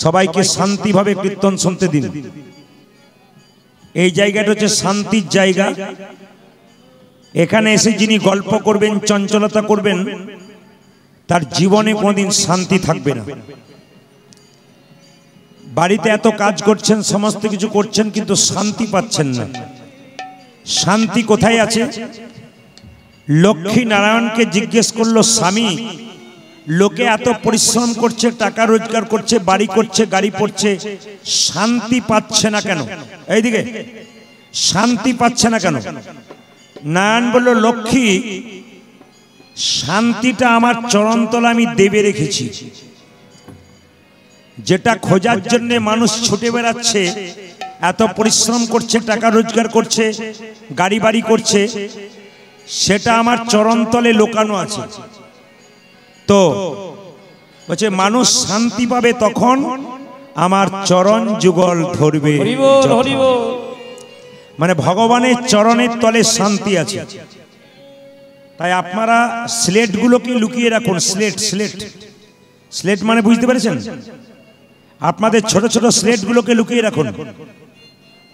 সবাইকে শান্তিভাবে কীর্তন শুনতে দিন। এই জায়গাটা হচ্ছে শান্তির জায়গা। এখানে এসে যিনি গল্প করবেন, চঞ্চলতা করবেন, তার জীবনে কোনোদিন শান্তি থাকবে না। বাড়িতে এত কাজ করছেন, সমস্ত কিছু করছেন, কিন্তু শান্তি পাচ্ছেন না। শান্তি কোথায় আছে? লক্ষ্মী নারায়ণকে জিজ্ঞেস করলো, স্বামী, লোকে এত পরিশ্রম করছে, টাকা রোজগার করছে, বাড়ি করছে, গাড়ি পড়ছে, শান্তি পাচ্ছে না কেন? এইদিকে, শান্তি পাচ্ছে না কেন? নারায়ণ বলল, লক্ষ্মী, শান্তিটা আমার চরণতলা আমি দেবে রেখেছি। যেটা খোঁজার জন্য মানুষ ছুটে বেড়াচ্ছে, এত পরিশ্রম করছে, টাকা রোজগার করছে, গাড়ি বাড়ি করছে, সেটা আমার চরণতলে লোকানো আছে। তো বলছে মানুষ শান্তি পাবে তখন আমার চরণ যুগল ধরবে। মানে ভগবানের চরণের তলে শান্তি আছে। তাই আপনারা স্লেটগুলোকে লুকিয়ে রাখুন। স্লেট স্লেট স্লেট মানে বুঝতে পেরেছেন? আপনাদের ছোট ছোট স্লেটগুলোকে লুকিয়ে রাখুন।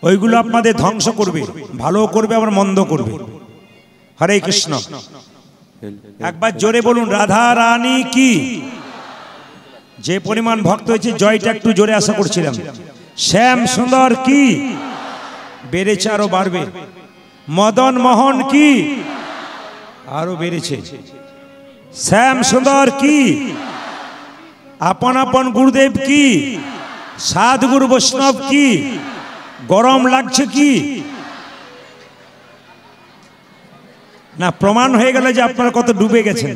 ওইগুলো আপনাদের ধ্বংস করবে, ভালো করবে আবার মন্দ করবে। হরে কৃষ্ণ। একবার জোরে বলুন, রাধা রানী কি। যে পরিমাণ ভক্ত হয়েছে, জয়টা একটু জোরে আশা করছিলাম। শ্যাম সুন্দর কি, বেড়েছে আরো বাড়বে। মদন মোহন কি, আরো বেড়েছে। শ্যাম সুন্দর কি, আপন আপন গুরুদেব কি, সাধুগুরু বৈষ্ণব কি, গরম লাগছে কি না? প্রমাণ হয়ে গেল যে আপনারা কত ডুবে গেছেন।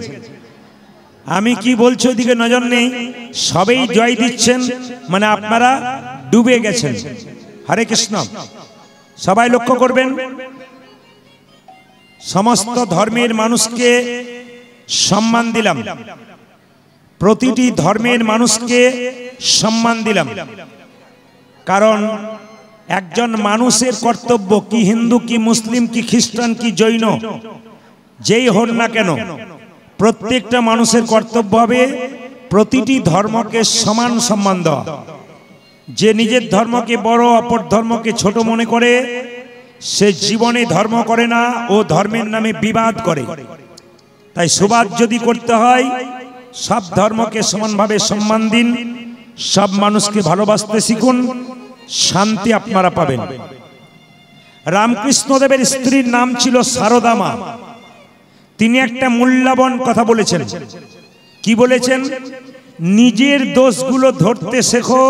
আমি কি বলছি ওইদিকে নজর নেই, সবেই জয় দিচ্ছেন, মানে আপনারা ডুবে গেছেন। হরে কৃষ্ণ। সবাই লক্ষ্য করবেন, সমস্ত ধর্মের মানুষকে সম্মান দিলাম, প্রতিটি ধর্মের মানুষকে সম্মান দিলাম। কারণ একজন মানুষের কর্তব্য, কি হিন্দু, কি মুসলিম, কি খ্রিস্টান, কি জৈন, যেই হন না কেন, প্রত্যেকটা মানুষের কর্তব্য হবে প্রতিটি ধর্মকে সমান সম্মান দেওয়া। যে নিজের ধর্মকে বড়, অপর ধর্মকে ছোট মনে করে, সে জীবনে ধর্ম করে না, ও ধর্মের নামে বিবাদ করে। তাই সুবাদ যদি করতে হয়, সব ধর্মকে সমানভাবে সম্মান দিন, সব মানুষকে ভালোবাসতে শিখুন, শান্তি আপনারা পাবেন। রামকৃষ্ণদেবের স্ত্রীর নাম ছিল সারদা মা। তিনি একটা মূল্যবান কথা বলেছেন। কি বলেছেন? নিজের দোষগুলো ধরতে শেখো,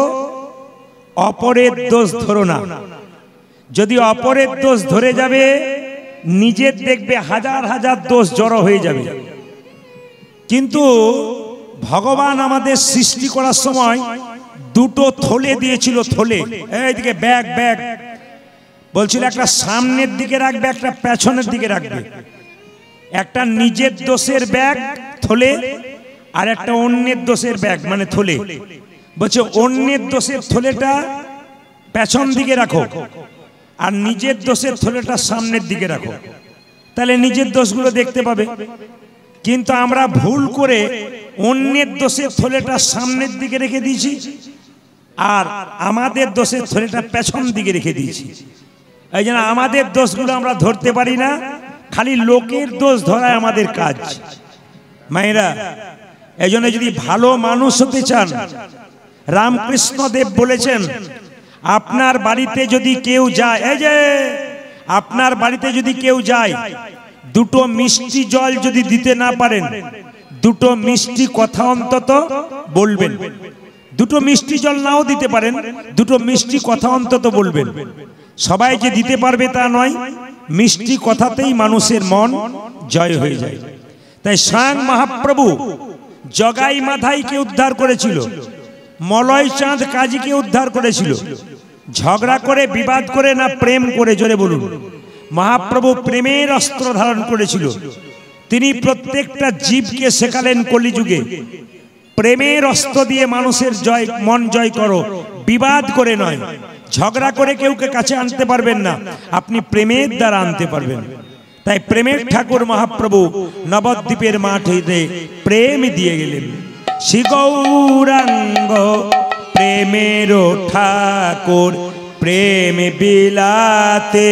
অপরের দোষ ধরো না। যদি অপরের দোষ ধরে যাবে, নিজের দেখবে হাজার হাজার দোষ জড়ো হয়ে যাবে। কিন্তু ভগবান আমাদের সৃষ্টি করার সময় দুটো থলে দিয়েছিল। থলে, এইদিকে ব্যাগ ব্যাগ বলছিল, একটা সামনের দিকে রাখবে, একটা পেছনের দিকে রাখবে। একটা নিজের দোষের ব্যাগ থলে, আর একটা অন্যের দোষের ব্যাগ মানে থলে। বলছে অন্যের দোষের থলেটা পেছন দিকে রাখো, আর নিজের দোষের থলেটা সামনের দিকে রাখো, তাহলে নিজের দোষগুলো দেখতে পাবে। কিন্তু আমরা ভুল করে অন্যের দোষের থলেটা সামনের দিকে রেখে দিয়েছি, আর আমাদের দোষের থলেটা পেছন দিকে রেখে দিয়েছি। এই জন্য আমাদের দোষগুলো আমরা ধরতে পারি না, খালি লোকের দোষ ধরায় আমাদের কাজ। মায়েরা, এই জন্য যদি ভালো মানুষ হতে চান, রামকৃষ্ণ দেব বলেছেন, আপনার বাড়িতে যদি কেউ যায়, এই যে আপনার বাড়িতে যদি কেউ যায়, দুটো মিষ্টি জল যদি দিতে না পারেন, দুটো মিষ্টি কথা অন্তত বলবেন। দুটো মিষ্টি জল নাও দিতে পারেন, দুটো মিষ্টি কথা অন্তত বলবেন। সবাই যে দিতে পারবে তা নয়, মিষ্টি কথাতেই মানুষের মন জয় হয়ে যায়। তাই স্বয়ং মহাপ্রভু জগাই মাধাইকে উদ্ধার করেছিল, মলয় চাঁদ কাজীকে উদ্ধার করেছিল। ঝগড়া করে, বিবাদ করে না, প্রেম করে? জোরে বলুন। মহাপ্রভু প্রেমের অস্ত্র ধারণ করেছিল। তিনি প্রত্যেকটা জীবকে শেখালেন কলিযুগে, প্রেমের অস্ত্র দিয়ে মানুষের জয়, মন জয় করো, বিবাদ করে নয়। ঝগড়া করে কেউকে কাছে আনতে পারবেন না, আপনি প্রেমের দ্বারা আনতে পারবেন। তাই প্রেমের ঠাকুর মহাপ্রভু নবদ্বীপের মাঠ হইতে প্রেম দিয়ে গেলেন। শ্রী গৌরাঙ্গ প্রেমের ঠাকুর প্রেম বিলাতে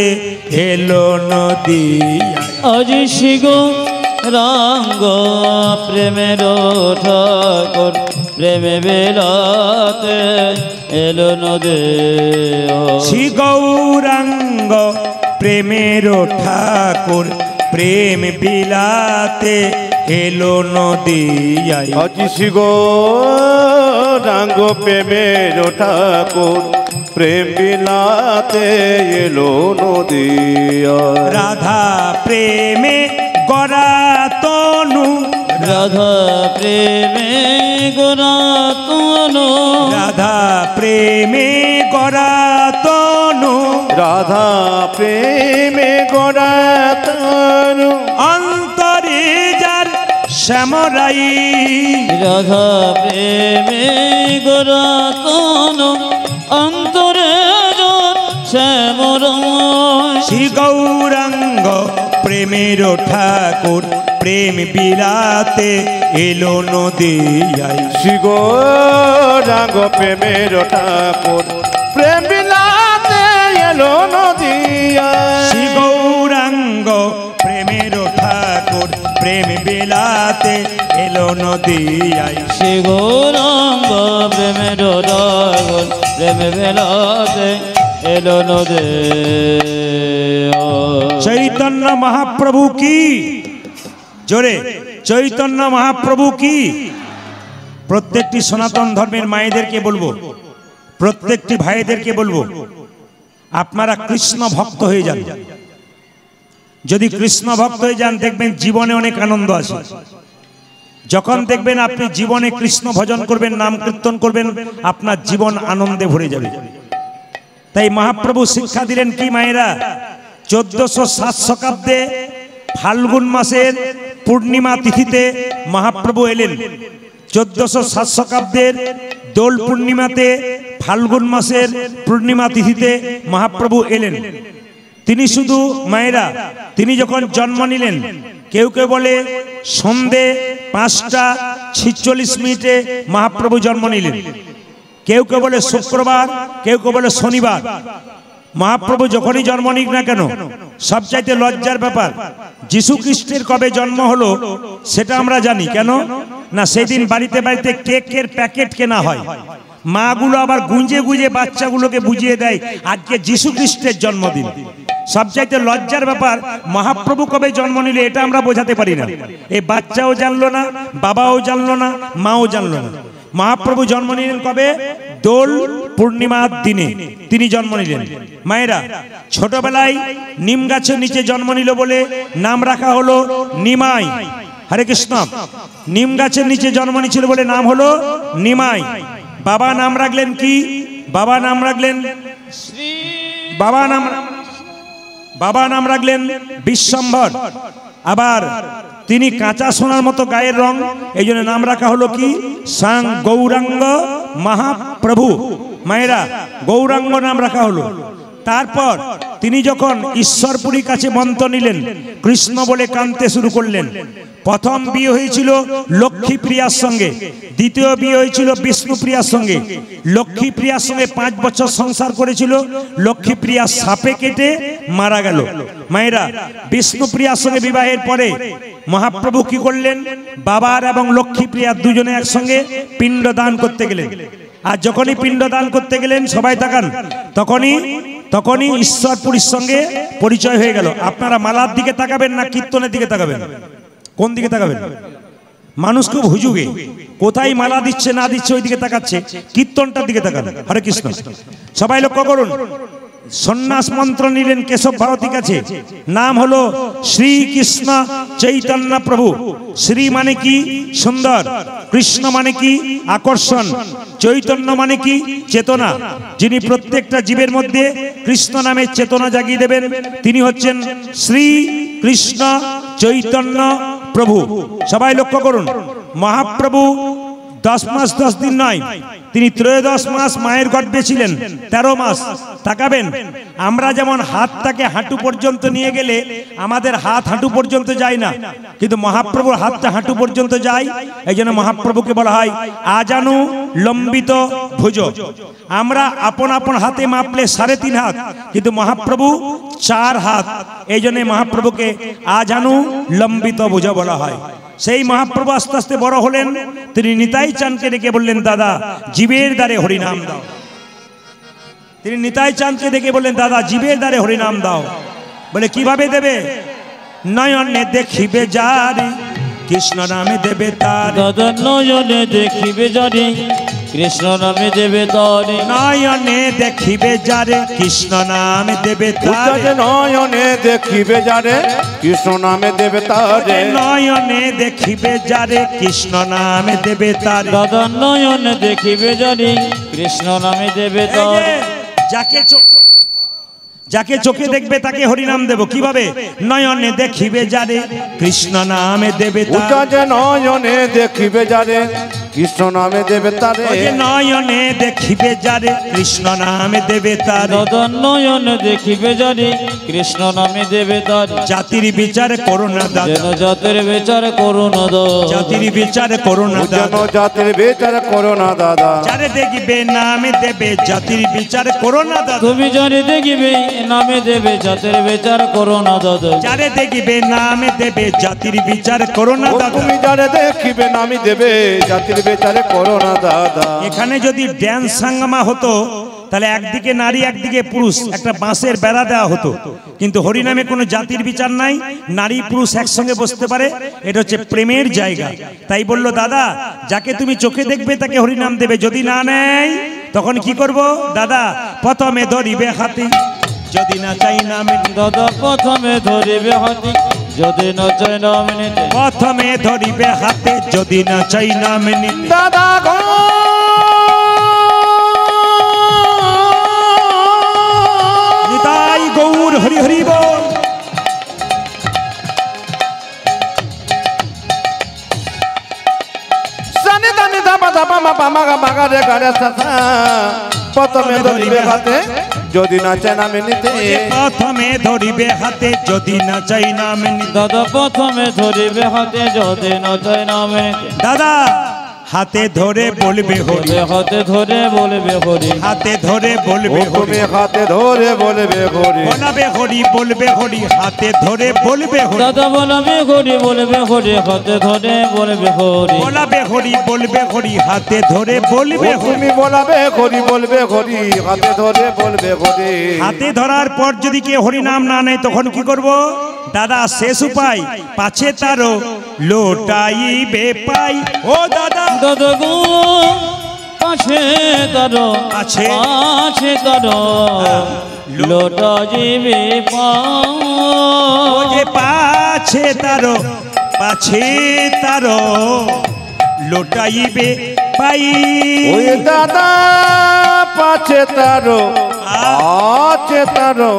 এলো নদিয়া। আজ শিগো রাঙ্গ প্রেমের ঠাকুর প্রেম বিলাতে এলো নদিয়া। শ্রী গৌরাঙ্গ প্রেমের ঠাকুর প্রেম বিলাতে এলো নদিয়ায়। আজ শ্রী গৌরাঙ্গ প্রেমের ঠাকুর প্রেম বিলাতে এলো নদিয়ায়। রাধা প্রেমে গড়া তনু, রাধা প্রেমে গোরা তনু, রাধা প্রেমে গড়া তনু, রাধা প্রেমে গড়া তনু, অন্তরে যার শ্যামরাই। রাধা প্রেমে গোরা তনু, অন্তরে শ্যামরাই। শ্রী গৌরাঙ্গ প্রেমের ঠাকুর প্রেম বিলাতে এলো নদিয়ায়। শ্রী গৌরাঙ্গ প্রেমের ঠাকুর প্রেম বিলাতে এলো নদিয়ায়। শ্রী গৌরাঙ্গ প্রেমের ঠাকুর প্রেম বিলাতে এলো নদিয়ায়। শ্রী গৌরাঙ্গ প্রেমের ঠাকুর প্রেম বিলাতে এলো নদিয়ায়। চৈতন্য মহাপ্রভু কি, জোরে চৈতন্য মহাপ্রভু কি। প্রত্যেকটি সনাতন ধর্মের মায়েদেরকে বলবো, প্রত্যেকটি ভাইদেরকে বলবো, আপনারা কৃষ্ণ ভক্ত হয়ে যান। যদি কৃষ্ণ ভক্ত হয়ে যান দেখবেন জীবনে অনেক আনন্দ আছে। যখন দেখবেন আপনি জীবনে কৃষ্ণ ভজন করবেন, নাম কীর্তন করবেন, আপনার জীবন আনন্দে ভরে যাবে। তাই মহাপ্রভু শিক্ষা দিলেন কি মায়েরা, 1407 শতাব্দে ফাল্গুন মাসের পূর্ণিমা তিথিতে মহাপ্রভু এলেন। 1407 শতাব্দের দোল পূর্ণিমাতে ফাল্গুন মাসের পূর্ণিমা তিথিতে মহাপ্রভু এলেন। তিনি শুধু মায়েরা, তিনি যখন জন্ম নিলেন, কেউ কেউ বলে সন্ধে 5:46 মহাপ্রভু জন্ম নিলেন, কেউ কেউ বলে শুক্রবার, কেউ কেউ বলে শনিবার। মহাপ্রভু যখনই জন্ম নিক না কেন, সবচাইতে লজ্জার ব্যাপার যিশু খ্রিস্টের কবে জন্ম হলো সেটা আমরা জানি। কেন না, সেদিন বাড়িতে বাড়িতে কেকের প্যাকেট কেনা হয়, মাগুলো আবার গুঁজে গুঁজে বাচ্চাগুলোকে বুঝিয়ে দেয় আজকে যিশু খ্রিস্টের জন্মদিন। সবচাইতে লজ্জার ব্যাপার মহাপ্রভু কবে জন্ম নিলে এটা আমরা বোঝাতে পারি না। এই বাচ্চাও জানলো না, বাবাও জানলো না, মাও জানলো না। মহাপ্রভু জন্ম নিলেন কবে? দোল পূর্ণিমার দিনে তিনি জন্ম নিলেন। মায়েরা, ছোটবেলায় নিম গাছের নিচে জন্ম নিল বলে নাম রাখা হলো নিমাই। হরে কৃষ্ণ। নিম গাছের নিচে জন্ম নিয়েছিল বলে নাম হলো নিমাই। বাবা নাম রাখলেন কি? বাবা নাম রাখলেন বাবা নাম রাখলেন বিশ্বম্ভর। আবার তিনি কাঁচা সোনার মতো গায়ের রং, এই জন্য নাম রাখা হলো কি? সাং গৌরাঙ্গ মহাপ্রভু। মায়েরা, গৌরাঙ্গ নাম রাখা হলো। তারপর তিনি যখন ঈশ্বরপুরীর কাছে মন্ত্র নিলেন, কৃষ্ণ বলে কাঁদতে শুরু করলেন। প্রথম বিয়ে হয়েছিল লক্ষ্মীপ্রিয়ার সঙ্গে, দ্বিতীয় বিয়ে হয়েছিল বিষ্ণুপ্রিয়ার সঙ্গে। লক্ষ্মীপ্রিয়ার সঙ্গে 5 বছর সংসার করেছিল, লক্ষ্মীপ্রিয়া সাপে কেটে মারা গেল। মায়েরা, বিষ্ণুপ্রিয়ার সঙ্গে বিবাহের পরে মহাপ্রভু কি করলেন? বাবার এবং লক্ষ্মীপ্রিয়া দুজনে একসঙ্গে পিণ্ড দান করতে গেলেন। আর যখনই পিণ্ড দান করতে গেলেন, সবাই তাকান, তখনই ঈশ্বরপুরীর সঙ্গে পরিচয় হয়ে গেল। আপনারা মালার দিকে তাকাবেন না কীর্তনের দিকে তাকাবেন? কোন দিকে তাকাবেন? মানুষ খুব হুজুগে, কোথায় মালা দিচ্ছে না দিচ্ছে ওই দিকে তাকাচ্ছে, কীর্তনটার দিকে তাকান। হরে কৃষ্ণ। সবাই লক্ষ্য করুন, সন্ন্যাস মন্ত্র নিলেন কেশব ভারতী কাছে। নাম হলো শ্রীকৃষ্ণ চৈতন্য প্রভু। শ্রী মানে কি? সুন্দর। কৃষ্ণ মানে কি? আকর্ষণ। চৈতন্য মানে কি? চেতনা। যিনি প্রত্যেকটা জীবের মধ্যে কৃষ্ণ নামের চেতনা জাগিয়ে দেবেন তিনি হচ্ছেন শ্রী কৃষ্ণ চৈতন্য প্রভু। সবাই লক্ষ্য করুন, মহাপ্রভু 10 মাস 10 দিন নয়, তিনি 13 মাস মায়ের গর্ভে ছিলেন, 13 মাস। তাকাবেন, আমরা যেমন হাতটাকে হাঁটু পর্যন্ত নিয়ে গেলে আমাদের হাত হাঁটু পর্যন্ত যায় না, কিন্তু মহাপ্রভুর হাতটা হাঁটু পর্যন্ত যায়। এই জন্য মহাপ্রভুকে বলা হয় আজানু লম্বিত ভুজ। আমরা আপন আপন হাতে মাপলে 3.5 হাত, কিন্তু মহাপ্রভু 4 হাত। এই জন্য মহাপ্রভুকে আজানু লম্বিত ভুজ বলা হয়। সেই মহাপ্রভু আস্তে আস্তে বড় হলেন, তিনি নিতাই চাঁদকে ডেকে বললেন, দাদা জীবের দ্বারে হরিনাম দাও। তিনি নিতাই চাঁদকে ডেকে বললেন, দাদা জীবের দ্বারে হরিনাম দাও। বলে কিভাবে দেবে? নয়নে দেখিবে যারে কৃষ্ণ নামে দেবে তার। দাদা নয়নে দেখিবে যারে কৃষ্ণ নামে দেবে তারে। নয়নে দেখিবে যারে কৃষ্ণ নামে দেবে তার। নয়নে দেখিবে যারে কৃষ্ণ নামে দেবে তারে। নয়নে দেখিবে যারে কৃষ্ণ নামে দেবে তার। দাদা নয়নে দেখিবে যারে কৃষ্ণ নামে দেবে তারে। যাকে চোখে দেখবে তাকে হরিনাম দেব। কিভাবে? নয়নে দেখিবে যারে কৃষ্ণ নামে দেবে তার। নয়নে দেখিবে যারে কৃষ্ণ নামে দেবে তারে। নয়নে দেখিবে যারে কৃষ্ণ নামে দেবে তার। দাদা নয়নে দেখিবে যারে কৃষ্ণ নামে দেবে তারে। জাতির বিচার করো না দাদা, যেন জাতির বিচার করো না দাদা। জাতির বিচার করো না দাদা, জাতির বিচার করো না দাদা। যারে দেখবে নামে দেবে জাতির বিচার করো না দাদা। তুমি যারে দেখিবে নামে দেবে জাতির বিচার করো না দাদা। যারে দেখবে নামে দেবে জাতির বিচার করো না দাদা। তুমি যারে দেখিবে নামে দেবে জাতির বিচার করো না দাদা। এখানে যদি ড্যান্স সাঙ্গামা হতো তাহলে একদিকে নারী একদিকে পুরুষ, একটা বাঁশের বেড়া দেওয়া হতো। কিন্তু হরিনামে কোনো জাতির বিচার নাই, নারী পুরুষ একসঙ্গে বসতে পারে। এটা হচ্ছে প্রেমের জায়গা। তাই বললো, দাদা যাকে তুমি চোখে দেখবে তাকে হরিনাম দেবে, যদি না নেয় তখন কি করব? দাদা প্রথমে ধরিবে হাতে যদি না চাই নামে। দাদা প্রথমে ধরিবে হাতে যদি না চাই নামে নিতে। প্রথমে ধরিবে হাতে যদি না চাই নামে নিতে। দাদা গো নিতাই গৌর হরি হরি বল। সানি দানি দাবা দাবা মা পামা গা বাগা রে গারে সাথা। প্রথমে ধরিবে হাতে যদি না চাই নামে নিতে। প্রথমে ধরিবে হাতে যদি না চাই নামে নিতে। দাদা প্রথমে ধরিবে হাতে যদি না চাই নামে নিতে। দাদা হাতে ধরে বলবে হরি, হাতে ধরে বলবে হরি। হাতে ধরে বলবে হরি, তুমি হাতে ধরে বলবে হরি। বলবে হরি বলবে হরি, হাতে ধরে বলবে হরি। দাদা বলবে হরি বলবে হরি হাতে ধরে বলবে হরি। বলবে হরি বলবে হরি, হাতে ধরে বলবে হরি। তুমি বলবে হরি বলবে হরি হাতে ধরে বলবে হরি। হাতে ধরার পর যদি কেউ হরি নাম না নেয় তখন কি করব? দাদা শেষ উপায়, পাছে তারও লোটাইবে পাই। ও দাদা দাদা গো পাছে তারো আছে আছে তারো লোটা জীবে পাও। ও যে পাছে তারো লোটাইবে পাই। ওই দাদা পাছে তারো আছে তারো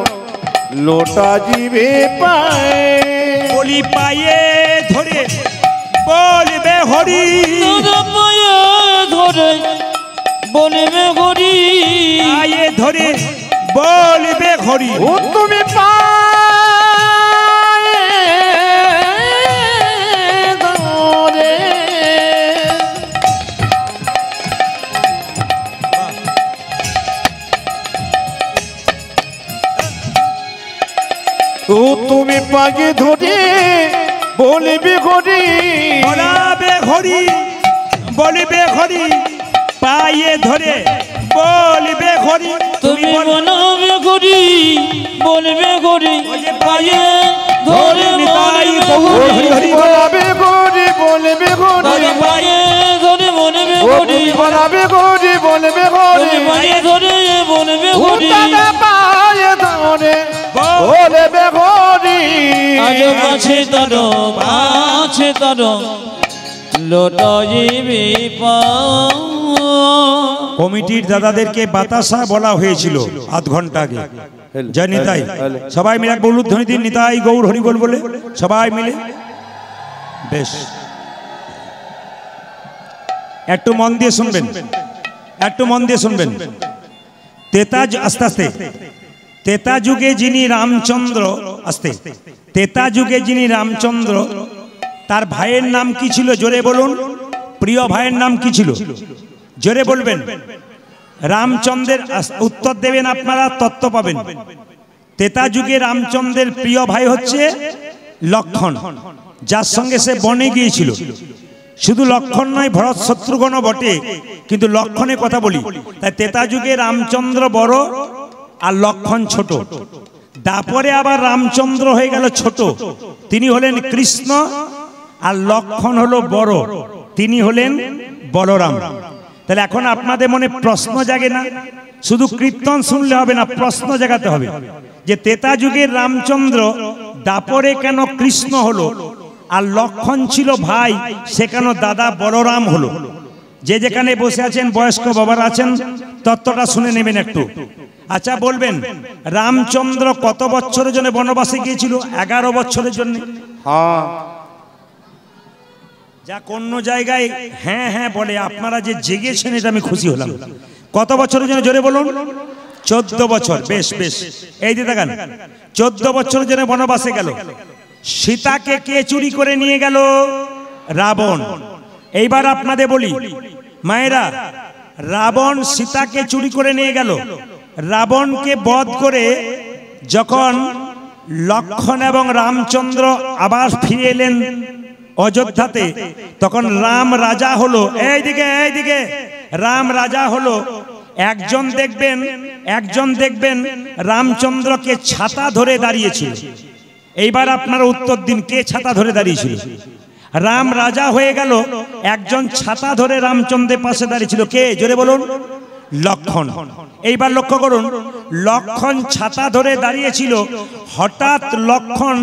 লোটা জিবে পায়। বলি পায়ে ধরে বলবে হরি। দাদা পায়ে ধরে বলবে হরি। পায়ে ধরে বলবে হরি। ও তুমি পায়ে ধরে ও তুমি পায়ে ধরে বলবে হরি। বলাবে হরি বলবে হরি, পায়ে ধরে বলবে হরি। তুমি বলবে হরি বলবে হরি পায়ে ধরে নিতাই গৌর হরি হরি বল। বলবে হরি বলবে হরি পায়ে ধরে বলবে হরি। বলবে হরি বলবে হরি পায়ে ধরে বলবে ও হরি। দাদা পায়ে ধরে বলবে হরি। আজ কাছে তারো আছে তারো লোটা জীবে পাও। কমিটির দাদাদেরকে বাতাসা বলা হয়েছিল আধ ঘন্টা আগে। জয় নিতাই, সবাই মিলে এক বলুধ্বনি দিন, নিতাই গৌর হরি বল বলে সবাই মিলে। বেশ, একটু মন দিয়ে শুনবেন, একটু মন দিয়ে শুনবেন। আস্তে আস্তে তেতা যুগে যিনি রামচন্দ্র, আস্তে তেতা যুগে যিনি রামচন্দ্র, তার ভাইয়ের নাম কি ছিল জোরে বলুন? প্রিয় ভাইয়ের নাম কি ছিল জোরে বলবেন? রামচন্দ্রের উত্তর দেবেন আপনারা, তত্ত্ব পাবেন। ত্রেতা যুগে রামচন্দ্রের প্রিয় ভাই হচ্ছে লক্ষণ, যার সঙ্গে সে বনে গিয়েছিল। শুধু লক্ষণ নয়, ভরত শত্রুঘ্ন বটে, কিন্তু লক্ষণের কথা বলি। তাই ত্রেতা যুগে রামচন্দ্র বড় আর লক্ষণ ছোট। তারপরে আবার রামচন্দ্র হয়ে গেল ছোট, তিনি হলেন কৃষ্ণ, আর লক্ষণ হলো বড়, তিনি হলেন বলরাম। তাহলে এখন আপনাদের মনে প্রশ্ন জাগে না? শুধু কীর্তন শুনলে হবে না, প্রশ্ন জাগাতে হবে যে ত্রেতা যুগের রামচন্দ্র দাপরে কেন কৃষ্ণ হলো, আর লক্ষণ ছিল ভাই, সে কেন দাদা বলরাম হলো? যে যেখানে বসে আছেন, বয়স্ক বাবারা আছেন, তত্ত্বটা শুনে নেবেন একটু। আচ্ছা বলবেন, রামচন্দ্র কত বছরের জন্য বনবাসে গিয়েছিল? 11 বছরের জন্য। হ্যাঁ, যা কোন জায়গায় হ্যাঁ হ্যাঁ বলে, আপনারা যে জেগেছেন এটা আমি খুশি হলাম। কত বছরের জন্য জোরে বলুন? 14 বছর। বেশ বেশ, এই যে দেখেন 14 বছরের জন্য বনবাসে গেল। সীতাকে কে চুরি করে নিয়ে গেল? রাবণ। এইবার আপনাদের বলি মায়েরা, রাবণ সীতাকে চুরি করে নিয়ে গেল। রাবণকে বধ করে যখন লক্ষণ এবং রামচন্দ্র আবার ফিরে এলেন অযোধ্যাতে, তখন রাম রাজা হলো। এইদিকে রাম রাজা হলো। একজন দেখবেন রামচন্দ্রকে ছাতা ধরে দাঁড়িয়েছিল। এইবার আপনারা উত্তর দিন, কে ছাতা ধরে দাঁড়িয়েছিল? রাম রাজা হয়ে গেল, একজন ছাতা ধরে রামচন্দ্রের পাশে দাঁড়িয়েছিল। কে? জোরে বলুন। লক্ষণ। এইবার লক্ষ্য করুন, লক্ষণ ছাতা ধরে দাঁড়িয়েছিল। হঠাৎ লক্ষণ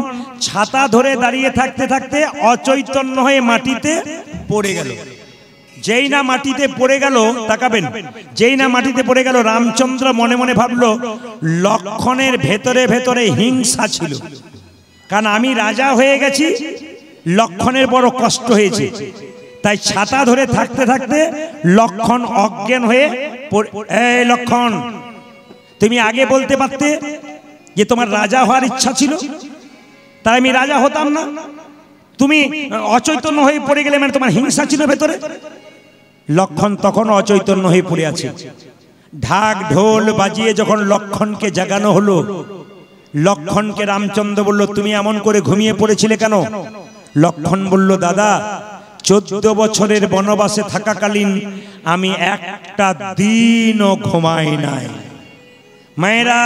ছাতা ধরে দাঁড়িয়ে থাকতে থাকতে অচৈতন্য হয়ে মাটিতে পড়ে গেল। যেই না মাটিতে পড়ে গেল, তাকাবেন, যেই না মাটিতে পড়ে গেল, রামচন্দ্র মনে মনে ভাবলো লক্ষণের ভেতরে ভেতরে হিংসা ছিল, কারণ আমি রাজা হয়ে গেছি, লক্ষণের বড় কষ্ট হয়েছে। তাই ছাতা ধরে থাকতে থাকতে লক্ষণ অজ্ঞান হয়ে, এই লক্ষণ, তুমি আগে বলতে পারতে যে তোমার রাজা হওয়ার ইচ্ছা ছিল, তাই আমি রাজা হতাম না। তুমি অচৈতন্য হয়ে পড়ে গেলে, মানে তোমার হিংসা ছিল ভেতরে। লক্ষণ তখন অচৈতন্য হয়ে পড়ে আছে। ঢাক ঢোল বাজিয়ে যখন লক্ষণকে জাগানো হলো, লক্ষণকে রামচন্দ্র বলল, তুমি এমন করে ঘুমিয়ে পড়েছিলে কেন? লক্ষণ বলল, দাদা 14 বছরের বনবাসে থাকাকালীন আমি একটা দিনও ঘুমাই নাই। মায়েরা,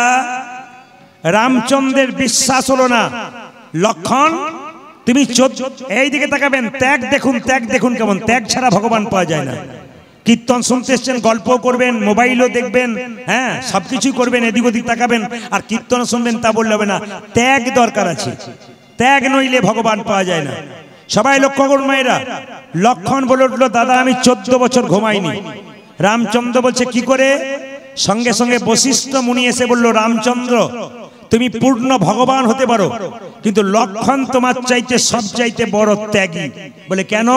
রামচন্দ্রের বিশ্বাস হলো না। লক্ষণ, তুমি এই দিকে তাকাবেন, ত্যাগ দেখুন কেমন। ত্যাগ ছাড়া ভগবান পাওয়া যায় না। কীর্তন শুনতে এসছেন, গল্প করবেন, মোবাইলও দেখবেন, হ্যাঁ সবকিছু করবেন, এদিক ওদিক তাকাবেন, আর কীর্তন শুনবেন, তা বললে হবে না। ত্যাগ দরকার আছে, ত্যাগ নইলে ভগবান পাওয়া যায় না। সবাই লক্ষ্য করুন মায়েরা, লক্ষণ বলে উঠলো, দাদা আমি 14 বছর ঘুমাইনি। রামচন্দ্র বলছে, কি করে? সঙ্গে সঙ্গে বশিষ্ঠ মুনি এসে বলল, রামচন্দ্র তুমি পূর্ণ ভগবান হতে পারো, কিন্তু লক্ষণ তোমার চাইতে সব চাইতে বড় ত্যাগী। বলে কেন?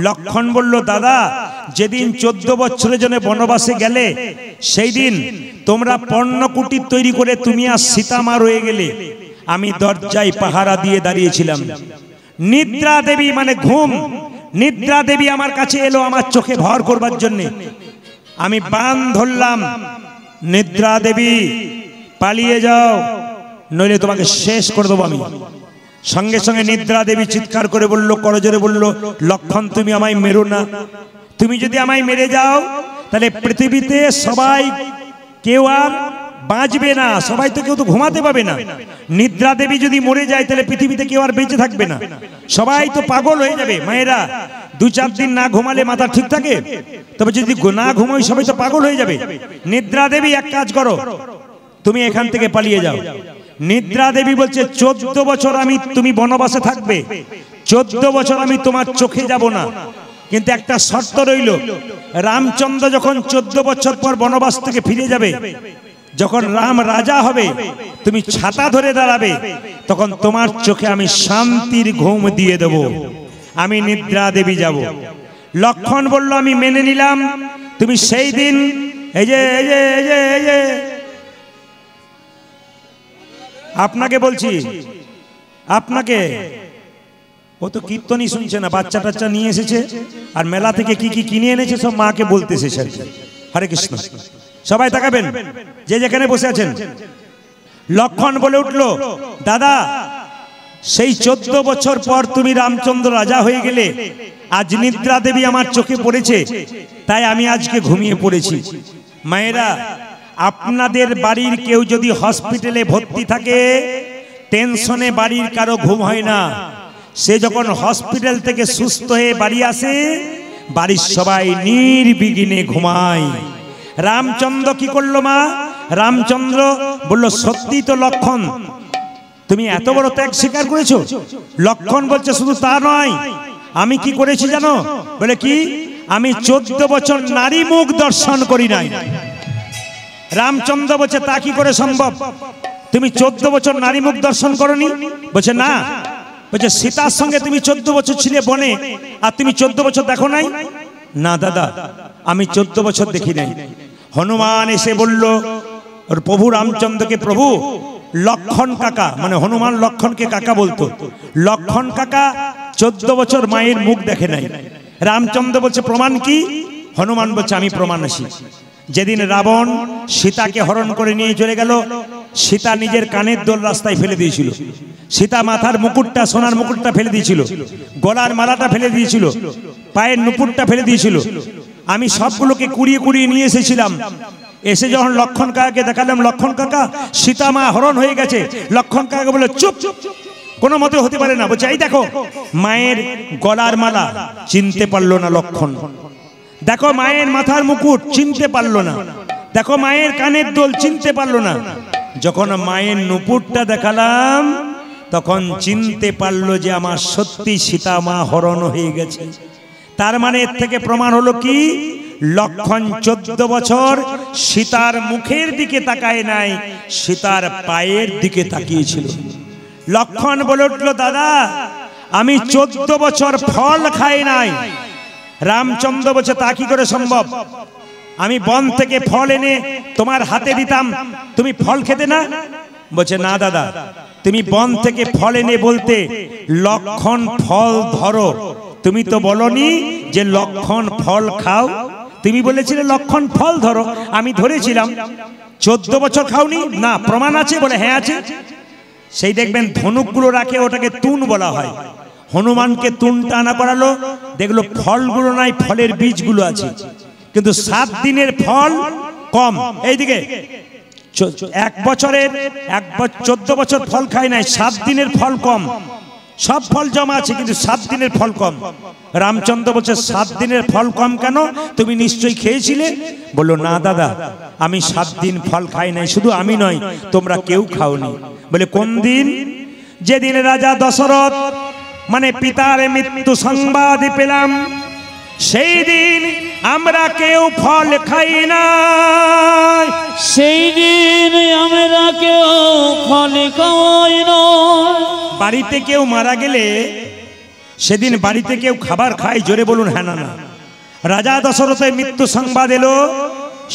লক্ষণ বলল, দাদা যেদিন 14 বছরের জন্য বনবাসে গেলে, সেই দিন তোমরা পর্ণকুটির তৈরি করে তুমি আর সীতামা রয়ে গেলে, আমি দরজায় পাহারা দিয়ে দাঁড়িয়েছিলাম। নিদ্রা দেবী মানে ঘুম, নিদ্রা দেবী আমার কাছে এলো আমার চোখে ভর করবার জন্য। আমি বান ধরলাম, নিদ্রা দেবী পালিয়ে যাও, নইলে তোমাকে শেষ করে দেবো আমি। সঙ্গে সঙ্গে নিদ্রা দেবী চিৎকার করে বলল, করজোরে বলল, লক্ষণ তুমি আমায় মেরো না। তুমি যদি আমায় মেরে যাও, তাহলে পৃথিবীতে সবাই কেউ আর বাঁচবে না, সবাই তো কেউ তো ঘুমাতে পাবে না। নিদ্রা দেবী যদি মরে যায়, তাহলে পৃথিবীতে কেউ আর বেঁচে থাকবে না, সবাই তো পাগল হয়ে যাবে। মায়েরা, 2-4 দিন না ঘুমালে মাথা ঠিক থাকে, তবে যদি না ঘুমোই সবাই তো পাগল হয়ে যাবে। নিদ্রা দেবী এক কাজ করো, তুমি এখান থেকে পালিয়ে যাও। নিদ্রা দেবী বলছে, 14 বছর তুমি বনবাসে থাকবে, 14 বছর আমি তোমার চোখে যাব না, কিন্তু একটা শর্ত রইল। রামচন্দ্র যখন 14 বছর পর বনবাস থেকে ফিরে যাবে, যখন রাম রাজা হবে, তুমি ছাতা ধরে দাঁড়াবে, তখন তোমার চোখে আমি শান্তির ঘুম দিয়ে দেব। আমি নিদ্রা দেবী যাব। লক্ষণ বলল, আমি মেনে নিলাম। তুমি সেই দিন এই যে আপনাকে বলছি, আপনাকে, ও তো কীর্তনই শুনছে না, বাচ্চা টাচ্চা নিয়ে এসেছে, আর মেলা থেকে কি কি কিনে এনেছে সব মাকে বলতে এসেছে আর কি। হরে কৃষ্ণ। সবাই তাকাবেন যে যেখানে বসে আছেন। লক্ষণ বলে উঠল, দাদা সেই 14 বছর পর তুমি রামচন্দ্র রাজা হয়ে গেলে, আজ নিদ্রা দেবী আমার চোখে পড়েছে, তাই আমি আজকে ঘুমিয়ে পড়েছি। মায়েরা, আপনাদের বাড়ির কেউ যদি হসপিটালে ভর্তি থাকে, টেনশনে বাড়ির কারো ঘুম হয় না। সে যখন হসপিটাল থেকে সুস্থ হয়ে বাড়ি আসে, বাড়ির সবাই নির্বিঘ্নে ঘুমায়। রামচন্দ্র কি করলো মা? রামচন্দ্র বলল, সত্যি তো লক্ষণ, তুমি এত বড় ত্যাগ স্বীকার করেছো? লক্ষণ বলছে, শুধু তা নয়, আমি কি করেছি জানো? বলে কি? আমি 14 বছর নারী মুখ দর্শন করি নাই। রামচন্দ্র বলছে, তা কি করে সম্ভব? তুমি 14 বছর নারী মুখ দর্শন করনি? বলছে না। বলছে, সীতার সঙ্গে তুমি 14 বছর ছিলে বনে, আর তুমি 14 বছর দেখো নাই? না দাদা, আমি 14 বছর দেখি নাই। হনুমান এসে বলল ওর প্রভু রামচন্দ্রকে, প্রভু লক্ষণ কাকা, মানে হনুমান লক্ষণকে কাকা বলতো, লক্ষণ কাকা 14 বছর মায়ের মুখ দেখে নাই। রামচন্দ্র বলছে, প্রমাণ কি? হনুমান বলছে, আমি প্রমাণ আছি। যেদিন রাবণ সীতাকে হরণ করে নিয়ে চলে গেল, সীতা নিজের কানের দোল রাস্তায় ফেলে দিয়েছিল, সীতা মাথার মুকুটটা, সোনার মুকুটটা ফেলে দিয়েছিল, গলার মালাটা ফেলে দিয়েছিল, পায়ের নুপুরটা ফেলে দিয়েছিল। আমি সবগুলোকে কুড়িয়ে কুড়িয়ে নিয়ে এসেছিলাম। এসে যখন লক্ষণ কাকাকে দেখালাম, লক্ষণ কাকা সীতা মা হরণ হয়ে গেছে। লক্ষণ কাকা বলে, চুপ, কোনো মতে হতে পারে না। বলছে, এই দেখো মায়ের গলার মালা, চিনতে পারলো না লক্ষণ। দেখো মায়ের মাথার মুকুট, চিনতে পারলো না। দেখো মায়ের কানের দোল, চিনতে পারলো না। যখন মায়ের নুপুরটা দেখালাম, তখন চিনতে পারলো যে আমার সত্যি সীতা মা হরণ হয়ে গেছে। তার মানে এর থেকে প্রমাণ হলো কি? লক্ষণ 14 বছর সীতার মুখের দিকে তাকায় নাই, সীতার পায়ের দিকে তাকিয়েছিল। লক্ষণ বলে উঠল, দাদা আমি 14 বছর ফল খাই নাই। রামচন্দ্র বলছে, তা কি করে সম্ভব? আমি বন থেকে ফল এনে তোমার হাতে দিতাম, তুমি ফল খেতে না? বলছে, না দাদা, তুমি বন থেকে ফল এনে বলতে লক্ষণ ফল ধরো, তুমি তো বলনি যে লক্ষণ ফল খাও। তুমি বলেছিলে লক্ষণ ফল ধরো, আমি ধরেছিলাম। 14 বছর খাওনি? না। প্রমাণ আছে? বলে হ্যাঁ আছে। সেই দেখবেন ধনুকগুলো রাখে, ওটাকে তুন বলা হয়। হনুমানকে তুনটা আনা করালো, দেখলো ফলগুলো নাই, ফলের বীজগুলো আছে, কিন্তু 7 দিনের ফল কম। এইদিকে 1 বছরের 14 বছর ফল খায় নাই, 7 দিনের ফল কম। সব ফল জমা আছে, কিন্তু 7 দিনের ফল কম। রামচন্দ্র বলছে, 7 দিনের ফল কম কেন? তুমি নিশ্চয়ই খেয়েছিলে। বললো, না দাদা, আমি 7 দিন ফল খাই নাই। শুধু আমি নয়, তোমরা কেউ খাওনি। বলে, কোন দিন? যেদিন রাজা দশরথ মানে পিতার মৃত্যু সংবাদ পেলাম, সেই দিন আমরা কেউ ফল খাই না। সেই দিন আমরা কেউ ফল খাই না। বাড়িতে কেউ মারা গেলে সেদিন বাড়িতে কেউ খাবার খায়? জোরে বলুন হ্যাঁ না না। রাজা দশরথের মৃত্যু সংবাদ এলো,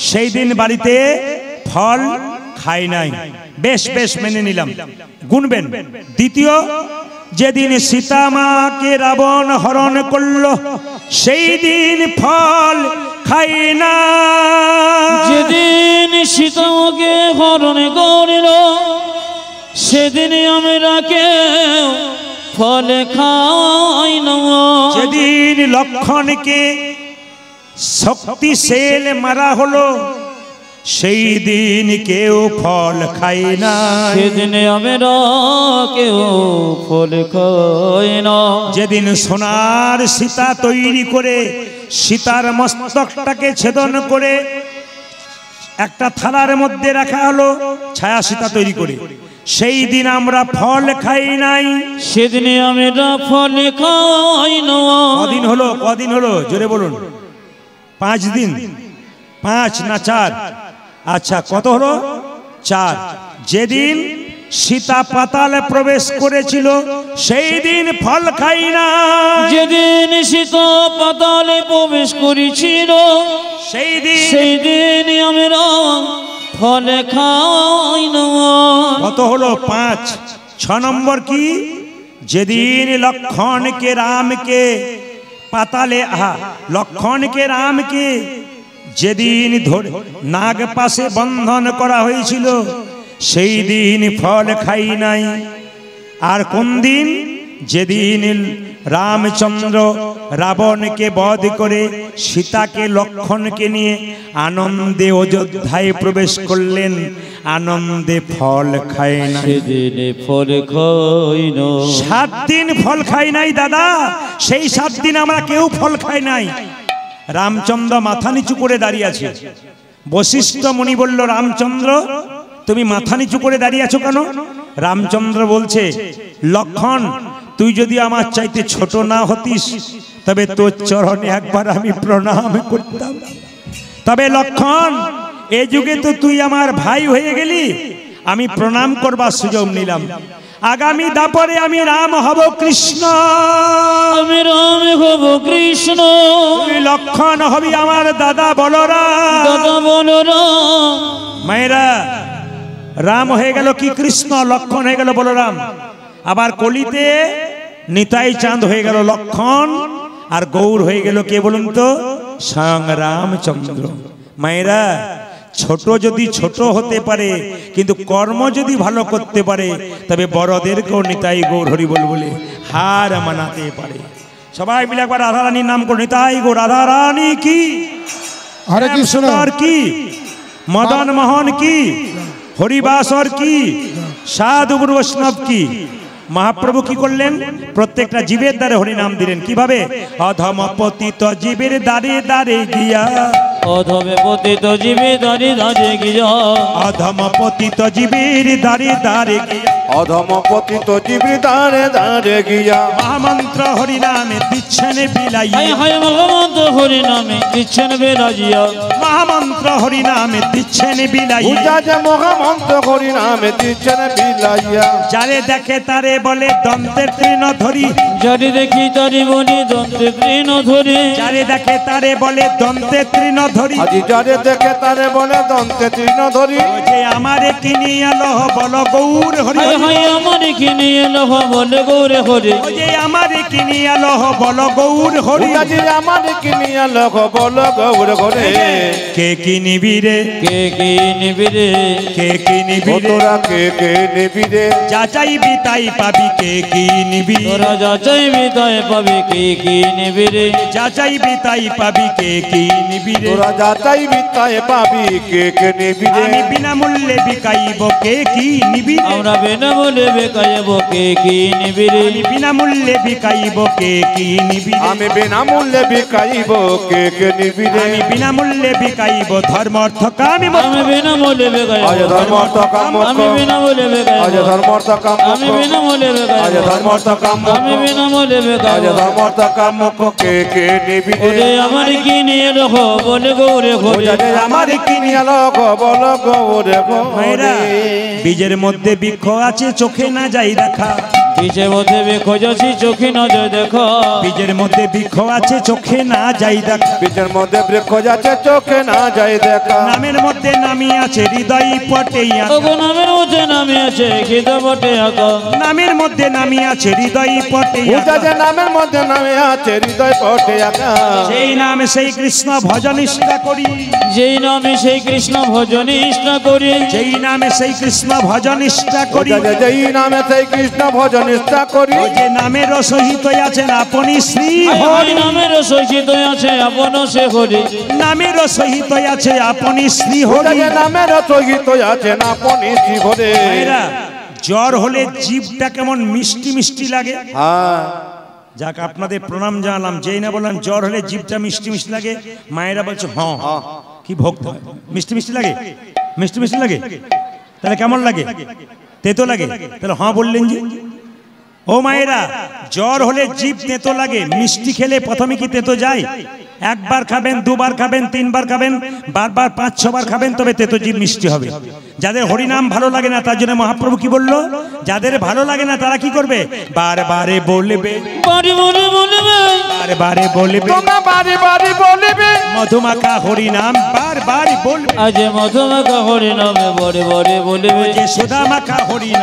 সেই দিন বাড়িতে ফল খাই নাই। বেশ বেশ, মেনে নিলাম। গুনবেন। দ্বিতীয়, যেদিন সীতা মাকে রাবণ হরণ করলো, সেই দিন ফল খাই না। যেদিন সীতা মাকে হরণ করিল, সেদিন আমরা কেউ ফল খাই না। যেদিন লক্ষণকে শক্তিশাল মারা হলো, সেই দিন কেউ ফল খাই না। সেদিন আমরা কেউ ফল খাই না। যেদিন সোনার সীতা তৈরি করে সীতার মস্তকটাকে ছেদন করে একটা থালার মধ্যে রাখা হলো, ছায়া সীতা তৈরি করে, সেই দিন আমরা ফল খাই নাই। সেদিন আমরা ফল খাই না। কদিন হলো? কদিন হলো? জোরে বলুন। 5 দিন? 5 না 4? আচ্ছা, কত হলো? 4। যেদিন সীতা পাতালে প্রবেশ করেছিল, সেই দিন ফল খাই না। যেদিন সীতা পাতালে প্রবেশ করেছিল, সেই দিন আমরা ফল খাই না। কত হলো? 5। 6 নম্বর কি? যেদিন লক্ষণকে রামকে পাতালে লক্ষণকে রামকে যেদিন নাগ পাশে বন্ধন করা হয়েছিল সেই দিন ফল খাই নাই। আর কোন দিন? যেদিন রামচন্দ্র রাবণকে বধ করে সীতাকে লক্ষ্মণকে নিয়ে আনন্দে অযোধ্যায় প্রবেশ করলেন, আনন্দে ফল খায় না। সেদিনে ফল খাই না। 7 দিন ফল খাই নাই দাদা, সেই 7 দিন আমরা কেউ ফল খাই নাই। রামচন্দ্র মাথা নিচু করে দাঁড়িয়ে আছে। বশিষ্ঠ মুনি বলল, রামচন্দ্র তুমি মাথা নিচু করে দাঁড়িয়ে আছো কেন? রামচন্দ্র বলছে, লক্ষ্মণ তুই যদি আমার চাইতে ছোট না হতিস তবে তোর চরণে একবার আমি প্রণাম করতাম। তবে লক্ষ্মণ এই যুগে তো তুই আমার ভাই হয়ে গেলি, আমি প্রণাম করবার সুযোগ নিলাম। আগামী দাপরে আমি রাম হব কৃষ্ণ, আমি রাম হব কৃষ্ণ, তুই লক্ষ্মণ হবি আমার দাদা বলরাম। দাদা বলরাম। মায়েরা, রাম হয়ে গেল কি কৃষ্ণ, লক্ষ্মণ হয়ে গেল বলরাম। আবার কলিতে নিতাই চাঁদ হয়ে গেল লক্ষ্মণ, আর গৌর হয়ে গেল কে বলুন তো? স্বয়ং রামচন্দ্র। মায়েরা, ছোট যদি ছোট হতে পারে কিন্তু কর্ম যদি ভালো করতে পারে তবে বড়দেরকেও নিতাই গৌর হরি বলে হার মানাতে পারে। সবাই মিলে একবার রাধারানীর নাম করে নিতাই গৌর রাধারানী কি, হরে কৃষ্ণ কি, মদন মোহন কি, হরিবাসর কি, সাধু গুরু বৈষ্ণব কি। মহাপ্রভু কি করলেন? প্রত্যেকটা জীবের দ্বারে হরি নাম দিলেন। কিভাবে? অধম পতিত জীবের দ্বারে দ্বারে গিয়া, অধমে পতিত জীবে দাঁড়ে দাঁড়ে গিয়া, অধম পতিত জীবের দ্বারে দ্বারে গিয়া, অধম পতিত জীবি দাঁড়ে দাঁড়ে গিয়া, মহামন্ত্র হরি নামে দিচ্ছেন বিলাইয়া, হায় হায় ভগবন্ত হরি নামে দিচ্ছেন বেরাজিয়া, মহামন্ত্র হরি নামে দিচ্ছেন বিলাইয়া। পূজা যে মহামন্ত্র হরি নামে দিচ্ছেন বিলাইয়া, যারে দেখে তারে বলে দন্তের তৃণ ধরি, যারে দেখি তারি বলি দন্তে তৃণ ধরে, যারে দেখে তারে বলে দন্তের তৃণ ধরি, আজি যারে দেখে তারে বলে দন্তে তৃণ ধরি, ও যে আমারে কিনি এলো বল গৌর হরি হায় হরি, হায় আমার কিনে এলো বলে গৌরে হরে, ও যে আমারে কিনি এলো বল গৌর হরি। পূজাজি আমার কিনিয়া লোক বল গৌর ঘরে, কে কিনিবি রে, কে কে নিবি রে, কে কিনিবি রে, তোরা কে কে নিবি রে, যা চাইবি তাই পাবি, কে কিনিবি, তোরা যা চাইবি তাই পাবি, কে কে নিবি রে, যা চাইবি তাই পাবি, কে কিনিবি রে। তোরা যা চাইবি তাই পাবি, কে কে নিবি রে, আমি বিনামূল্যে বিকাইব, কে কি নিবি রে, আমরা বিনামূল্যে বেকাইব, কে কে নিবি রে, আমি বিনামূল্যে বিকাইব, কে কি নিবি রে, আমি বিনামূল্যে বিকাইব, কে কে নিবি রে, আমি বিনামূল্যে বিকাইব ধর্ম অর্থ কাম আমি বিনামূল্যে বেকাইব, আজ ধর্ম অর্থ কাম আমি বিনামূল্যে আজ বেকাইব, ধর্ম অর্থ কাম আমি বিনামূল্যে আজ বেকাইব, ধর্ম অর্থ কাম আমি বিনামূল্যে আজ বেকাইব, ধর্ম অর্থ কাম কে কে নিবি রে, ওরে আমার কি নিয়ে রহো বলে গৌরে ঘরে, আমার কিনিয়া লোক বল গৌরে মায়েরা, ঘরে, বীজের মধ্যে বৃক্ষ আছে চোখে না যাই দেখা, পিছে মধ্যে খোঁজাছি চোখে নজর দেখো, বীজের মধ্যে বৃক্ষ আছে চোখে না যাই দেখা, বীজের মধ্যে বৃক্ষ যাচ্ছে চোখে না যায় দেখা, নামের মধ্যে নামি আছে হৃদয় পটে ওগো নামের মধ্যে নামে আছে গীত বটে আঁকা, নামের মধ্যে নামি আছে হৃদয় পটে পূজা যে নামের মধ্যে নামে আছে হৃদয় পটে আঁকা, সেই নামে সেই কৃষ্ণ ভজন নিষ্ঠা করি, যেই নামে সেই কৃষ্ণ ভজন নিষ্ঠা করি, যেই নামে সেই কৃষ্ণ ভজন নিষ্ঠা করি, পূজা যে যেই নামে সেই কৃষ্ণ ভজন নিষ্ঠা করি, ও যে নামের সহিত আছেন আপনি শ্রী ওই হরি, নামের সহিত আছে আপন সে হরি, নামের সহিত আছে আপনি শ্রী পূজা হরি। যে নামের সহিত আছে না আপনি জীবনে, ভাইরা, জ্বর হলে জিভটা কেমন মিষ্টি মিষ্টি লাগে। হ্যাঁ যাক আপনাদের প্রণাম জানালাম। যেই না বললাম জ্বর হলে জিভটা মিষ্টি মিষ্টি লাগে, মায়েরা বলছে হ্যাঁ কি ভক্ত মিষ্টি মিষ্টি লাগে, মিষ্টি মিষ্টি লাগে, তাহলে কেমন লাগে? তেতো লাগে, তাহলে হ্যাঁ বললেন যে। ও মায়েরা, জ্বর হলে জিভ তেতো লাগে, মিষ্টি খেলে প্রথমে কি তেতো যায়? একবার খাবেন, দুবার খাবেন, তিনবার খাবেন, বারবার 5-6 বার খাবেন, তবে তেতো জিভ মিষ্টি হবে। যাদের হরিনাম ভালো লাগে না তার জন্য মহাপ্রভু কি বললো? যাদের ভালো লাগে না তারা কি করবে? বারবারে বলবে, বারে বারে বলবে, বারবারে বলবে, তোমরা বারে বারে বলবে, মধুমাখা হরিনাম বারবার বলবে, আজ মধুমাখা হরি নামে বরে বরে বলবে, যে সুধামাখা হরিনাম